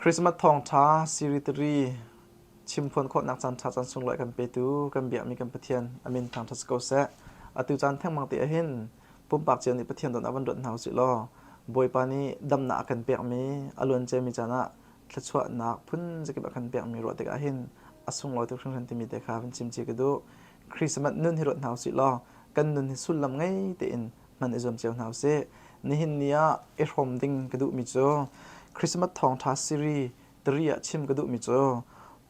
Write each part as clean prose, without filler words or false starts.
คริสต์มาสทองท้าซีรีตรีชิมพลโคนักจันทร์จันทร์สงลอยกันเปตูกันเบียมีกันปะเทียนอามินทางทัสโกเซอตุจันทั้งมังเตียหินปุ่มปากเจียนิปะเทียนตอนอวันดนหาวสิลอบอยปานีดำหนักกันเปียมีอลวนเจมิจานะทัชวนักพุ่นจะเก็บกันเปียมีรถเด็กหินอสงลอยตุกครั้งที่มีเด็กขาเป็นชิมจีกดูคริสต์มาสนุ่นฮิรถหาวสิลอกันนุ่นฮิสุลลำไงเตียนมันอิจมเจียวหาวเซนี่หินเนียเอรมดิงกระดูมิโจคริสต์มาสทองท้าซีรีตรียชิมกระดูมิโจ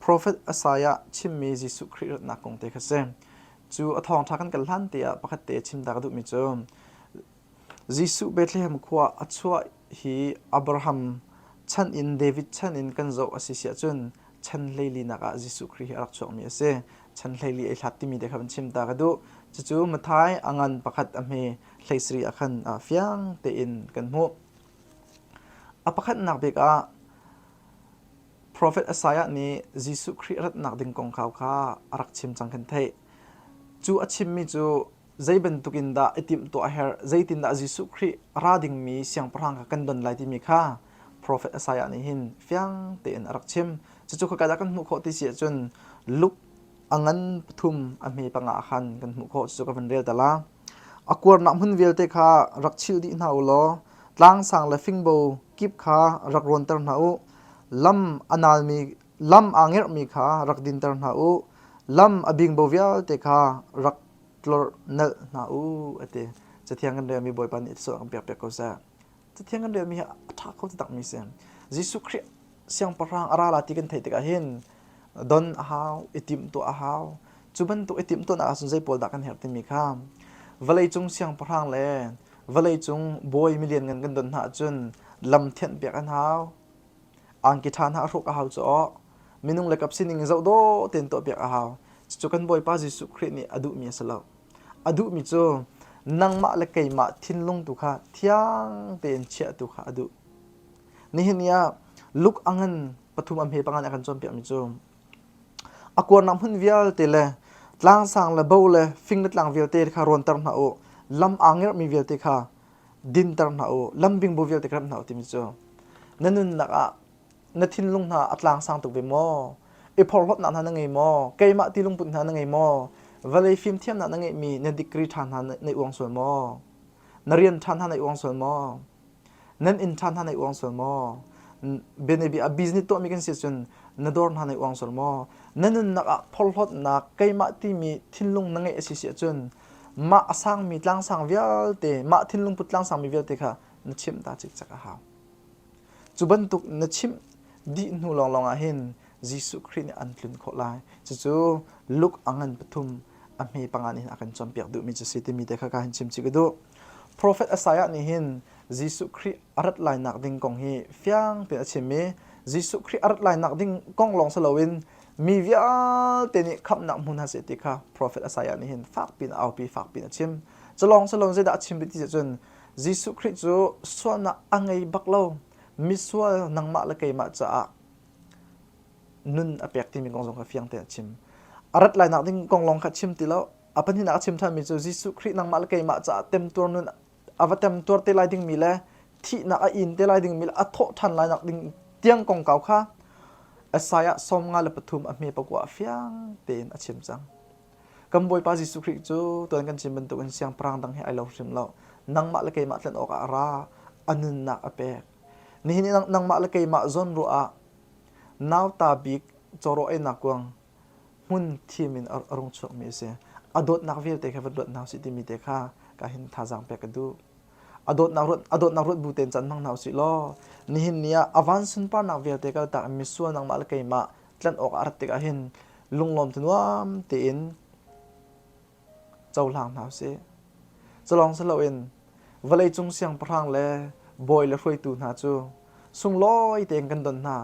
Prophet Asaya ชิมมีจิสุคริสต์นักคงเตะเซจูอทองทักันกันลันเตียประคัตเตชิมดากระดูมิโจจิสุเบธเลเฮมขวาอัชวะฮีอับราฮัมชันอินเดวิดชันอินกันโจอสิเสียจนชันเลลีนักจิสุคริสต์รักชวมีเซชันเลลีไอหัดที่มีเด็กขับชิมดากระดูจู่ๆมาท้ายอังันประคัตอเมเลสรีอัคันเฟียงเตอินกันหูอประคัตนักเบกProphet Asaya นี้ยิสุคริสต์นักดิ่งกองข่าวข้ารักชิมจังกันเทจู่อาชิมมีจู่ใจเป็นตุกินดาอิติมตัวเฮร์ใจตินดายิสุคริสต์ราดิ่งมีเสียงพลังกันดนไลที่มีข้า Prophet Asaya นี้หินเฟียงเตอินรักชิมจู่ๆก็กระดักกันมุขที่เสียจนลุกอังันปทุมอเมปังอาคันกันมุขจู่ๆก็เป็นเรียลแต่ละอากวรนักหุ่นเวลเตข้ารักชิวดีน่าอุโลล้างสังเลฟิงโบกิบข้ารักรวนเตอร์น่าอุลำอนาลมีลำอ่างเงมีข้ารักดินเตอร์นาอูลำอบิงโบวิลเตข้ารักลอร์เนลนาอูเตจะเที่ยงกันเดียวมีบอยปันอิสระเปียกเปียกก็จะเที่ยงกันเดียวมีทักเขาจะตักมีเสียงยิสุคริสต์เสียงปรางอาราลาติกันไทยตะกันเห็นดอนอาฮาวอิติมตัวอาฮาวจุบันตัวอิติมตัวน่าสนใจปอลดักกันเห็นที่มีข้ามวลัยจงเสียงปรางเล่วลัยจงบอยมิเลียนกันดอนหาจนลำเทียนเปียกกันหาวอังกิธานหารุกอาหาวจ่อมินุงเล็กกับสินิงเจ้าโดเต็นตัวเปียกอาหาวจุกันบอยป้าจิสุครินี่อดุมีสลาวอดุมีจ่อนังมาเล็กไก่มาทินลงตุขาเที่ยงเต็นเชียตุขาอดุนี่เห็นยาลุกอังันปฐุมอำเภอปังงานอาการจอมเปียกมีจ่ออากวนน้ำหุ่นวิลเตเลล้างสังเลเบลเลฟิงเล็ดล้างวิลเตคารวนตร์นาโอลำอังเงมีวิลเตคาดินตร์นาโอลำบิงบูวิลเตครับนาโอติมิจ่อนั่นนุ่นนักอะนัดทิ้งลงหน้าอัตลางสังตุกเบมอไอพอลฮอตนั่นนั่งไงมอไกมาตีลงปุ่นนั่งไงมอวลัยฟิล์มเทียมนั่งไงมีนัดดิกรีทันหันในอวงส่วนมอนเรียนทันหันในอวงส่วนมอนั่นอินทันหันในอวงส่วนมอเบเนบีอาบิสเนสตัวมีกันเสียจนนัดดอร์หันในอวงส่วนมอนั่นนุ่นนักพอลฮอตนักไกมาตีมีทิ้งลงนั่งไงเสียจนมาสังมีลังสังเวลเตมาทิ้งลงปุ่นลังสังมีเวลเตค่ะนัดชิมตาจิกจักหาวจุบันตุกนัดชิมดีนูลองอาเห็นยิสุคริสต์อันลุนโคลายจู่ๆลุกอังันปฐุมอเมปังงานอาการจอมเปียกดูมีจะสิที่มีเด็กข้าเห็นชิมจิกดู Prophet Asaya นี่เห็นยิสุคริสต์อารัดลายนักดิ่งกองฮีเฟียงเป็นอาชิมยิสุคริสต์อารัดลายนักดิ่งกองลองสลาวินมีวิอาเตนิขับนักมุนหาเสติค่ะ Prophet Asaya นี่เห็นฝากปินเอาปีฝากปินอาชิมจะลองสลาวินจะได้อาชิมไปที่จนยิสุคริสต์จู่ส่วนนักอังไงบักเล่ามิสวานังมาละไกมาจ้านุนอเปียกที่มีกองลงกับเฟียงเตะชิมอารัดลายนักดิ่งกองลงกับชิมตีแล้วอภันที่นักชิมท่านมีจูจิสุครินังมาละไกมาจ้าเต็มตัวนุนอวตเต็มตัวเตลายดิ่งมีแล้วที่นักอินเตลายดิ่งมีแล้วอัทโตทันลายนักดิ่งเตียงกองเก่าค่ะอาศัยสมงานละปฐุมอเมปกว่าเฟียงเตนอชิมจังกำบอยปาจิสุคริจูตัวกันชิมเป็นตัวกันเสียงปรางดังให้ไอเราชิมเรานังมาละไกมาเล่นออกอาราอันนุนนักอเปียกนี่นังมาละไกมาจนรัวนาวตาบิกจอรอเอนักวังหุ่นทีมินอารมณ์ชกมีเสียอดนักวิลเตะแค่วัดนาวสิติมีเตะข้าก็เห็นท่าจังเปียกดูอดนักรถบูเตนจันมังนาวสิล้อนี่เนียอวันสุนปานักวิลเตะก็ตากมิส่วนนังมาละไกมาเล่นออกอาร์ตเตะก็เห็นลุงลมถนวมเตียนเจ้าหลังนาวเสียจะลองสลาวินวลัยจงเสียงพลังเลยบอยเลยรวยตูน่าจูสุงลอยเตียงกันดนน่า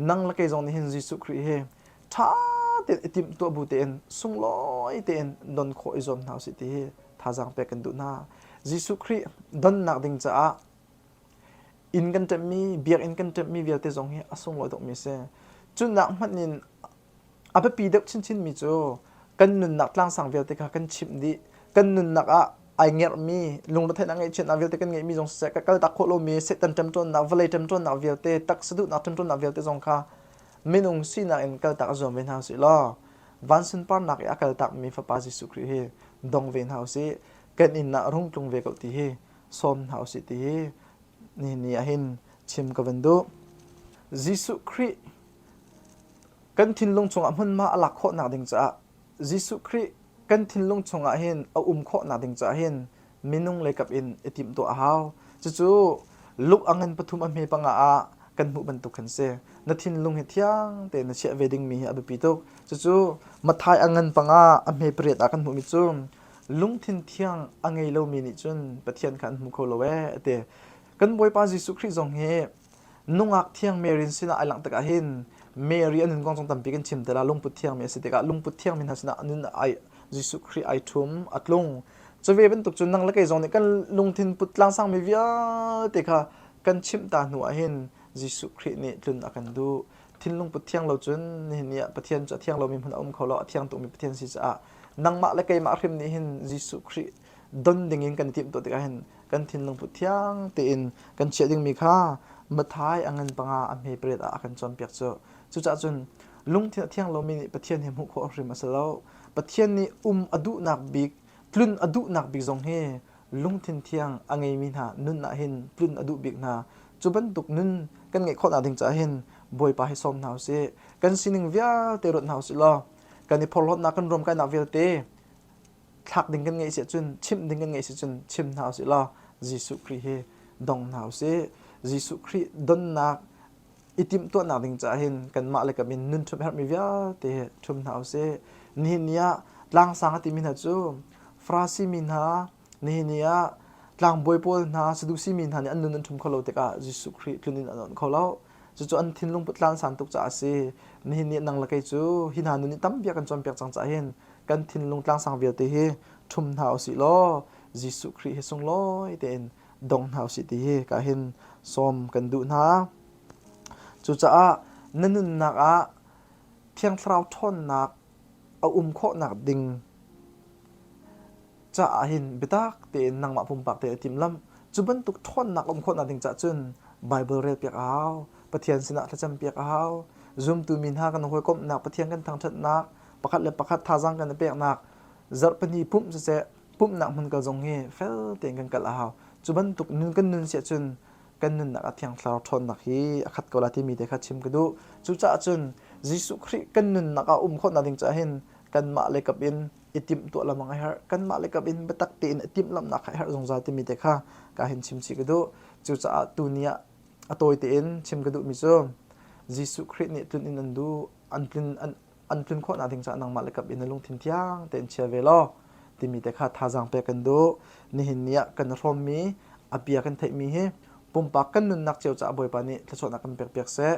นังละไกจงนี่เห็นยิสุคริสต์ท่าเต็นติมตัวบูเต็นสุงลอยเต็นดนโคอิจอมนาวสิที่ท่าจังเปกันดูน่ายิสุคริสต์ดนนักดิ่งจ้าอินกันจะมีเบียกอินกันจะมีเวียเตจงเฮอสุงลอยตกมีเสจุนนักมันนินอาไปปีเด็กชินมีจูกันนุนนักล่างสังเวียเตค่ะกันชิมดีกันนุนนัก ai nger mi lung la thena ngai chen avel te kan ngai mi jong se ka kal ta kholo mi se tan tem ton na vale tem ton na vel te tak sadu na tem ton na vel te jong kha minung si na in kal ta zom ven house lo van sin par nak ya kal tak mi fa pa Jesu Christ he dong ven house kan in na rung tung ve ko ti he som house ti he ni a hin chim ka vendu Jesu Christ kan thin lung chung amhun ma alak kho na ding cha Jesu Christ kan thin lung chung a hin a kho na ding cha hin minung le kap in etim to a haw chu luk angan pathum a me panga a kan mu ban tu khan se na thin lung he thiang te na che wedding mi abu pi to chu mathai angan panga a me pret a kan mu mi chum lung thin thiang angai lo mi ni chun pathian kan mu kho lo we te kan boy pa Jesu Christ jong he nungak thiang merin sina alang taka hin Mary anin gong tam pikin chim tela lungput thiang me se teka lungput thiang min hasina anin ai Jesu Christ ai thum atlung chave ben tuk chun nang la kai zong ne kan lungthin putlang sang mi via teka kan chim ta nu a hin Jesu Christ ni tlun akan du thin lungput thiang lo chun ni nia pathian cha thiang lo mi mun kholo thiang tu mi pathian si cha nang ma la kai ma khrim ni hin Jesu Christ don dingin kan tim to teka hin kan thin lungput thiang te in kan che ding mi kha mathai angan panga amhe pret a akan chon pek chu chu cha chun lung thiang lo mi pathian he mu kho rim asalo pathian ni adu nak bik plun adu nak bik zong he lung thin thiang angai min ha nun na hin plun adu bik na chuban tuk nun kan ngai kho na ding cha hin boy pa he som nau se kan sining via te rot nau se lo kan ni pholot na kan rom kai na vel te thak ding kan ngai se chun chim ding kan ngai se chun chim nau se lo Jesu Christ he dong nau se Jesu Christ don nak itim to na ding cha hin kan ma le kamin nun thum her mi via te thum nau se ni nia lang sang ati min ha chu frasi min ha ni nia lang boy pol na sedusi min ha ni an nun thum kholo te ka Jesu Christ tunin anon kholo chu an thin lung putlan san tuk cha se ni ni nang la kai chu hin ha nu ni tam bia kan chom pek chang cha hin kan thin lung tlang sang vel te he thum nau si lo Jesu Christ he sung lo ten dong nau si ti he ka hin som kan du na chu cha nanun nak a thiang thrau thon nak a kho nak ding cha a hin bitak te nang ma pum pak te tim lam chuban tuk thon nak kho na ding cha chun Bible rel pek aw pathian sina thacham pek aw zoom tu min ha kan hoi kom nak pathian kan thang that nak pakhat le pakhat thajang kan pek nak zar pani pum se pum nak mun ka jong he fel te kan kal aw chuban tuk nun kan nun se chun kan nun nak athiang thlar thon nak hi akhat ko la ti mi te kha chim kudu chu cha chun Jesu Christ kan nun nak a kho na ding cha hin kan ma le kap in itim to lamang her kan ma le kap in betak te in itim lam nak her jong za ti mi te kha ka hin chim chi kudu chu cha tunia atoi te in chim kudu mi chu Jesu Christ ni tun in andu anplin kho na ding cha nang ma le kap in lung thin thiang ten che velo ti mi te kha thajang pe kan do ni hin nia kan rom mi apia kan thai mi he pumpa kan nun nak cheu cha boy pa ni thachon nak kan pek pek se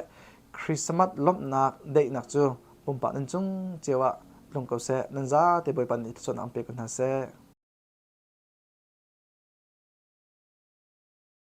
Christmas lom nak dei nak chu pumpa nan chung chewa lung ko se nan za te boy pa ni thachon ang pe kan ha se